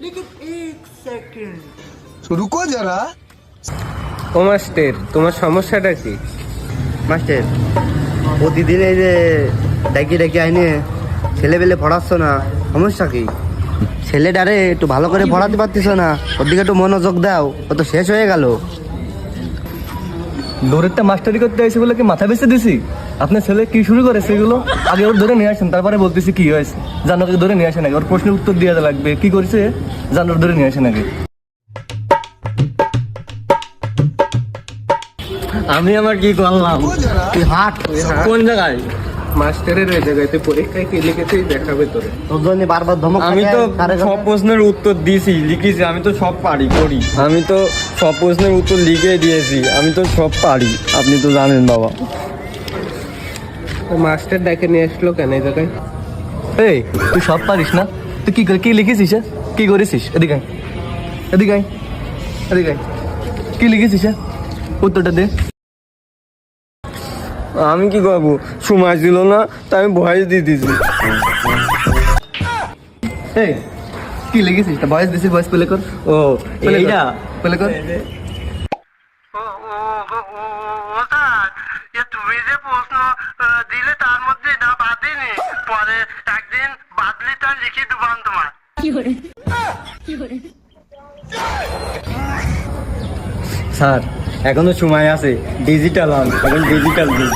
लेकिन एक सेकंड रुको जरा। ও মাস্টার, তোমার সমস্যাটা কি? মাস্টার প্রতিদিন এই যে ডাকি ডাকি আইনে ছেলেবেলে পড়াচ্ছ না, সমস্যা কি? ছেলেটারে একটু ভালো করে পড়াতে পারতিস না, ওর দিকে একটু মনোযোগ দাও, ও তো শেষ হয়ে গেল। দৌড়েরটা মাস্টারি করতে এসে বলে কি মাথা বেঁচে দিছি? আপনার ছেলে কি শুরু করেছে এগুলো? আগে ওর ধরে নিয়ে আসেন, তারপরে বলতেছি কি হয়েছে। জানোকে ধরে নিয়ে আসেন আগে, ওর প্রশ্নের উত্তর দিয়ে লাগবে। কি করেছে জানোর ধরে নিয়ে আসেন আগে। আমি আমার কি করলাম? তুই হাট, কোন জায়গায়? মাস্টারের ওই জায়গায় তুই পরীক্ষায় কি লিখেছিস দেখাবে তোরে। তোর জন্য বারবার ধমক আমি খাই তো আর কারে সব প্রশ্নের উত্তর দিয়েছি, লিখেছি। আমি তো সব পারি করি। আমি তো সব প্রশ্নের উত্তর লিখে দিয়েছি। আমি তো সব পারি, আপনি তো জানেন বাবা। মাস্টার ডেকে নিয়ে আসলো কেন এই জায়গায়? এই তুই সব পারিস না? তুই কি কি লিখেছিস? কি করেছিস? এদিকে আয়, এদিকে আয়, এদিকে আয়। কি লিখেছিস? উত্তরটা দে। আমি কি করবো, সময় ছিল না তাই আমি ভয়েস দিয়ে দিয়েছি। এই কি লিখেছিস? ভয়েস দিছিস, ভয়েস প্লে কর। ও এইটা প্লে কর। তুমি যে প্রশ্ন দিলে তার মধ্যে না বাদিনি, পরে একদিন বাদলি তার লিখে দেবান তোমার। স্যার এখনো সময় আছে, ডিজিটাল এখন ডিজিটাল দিন।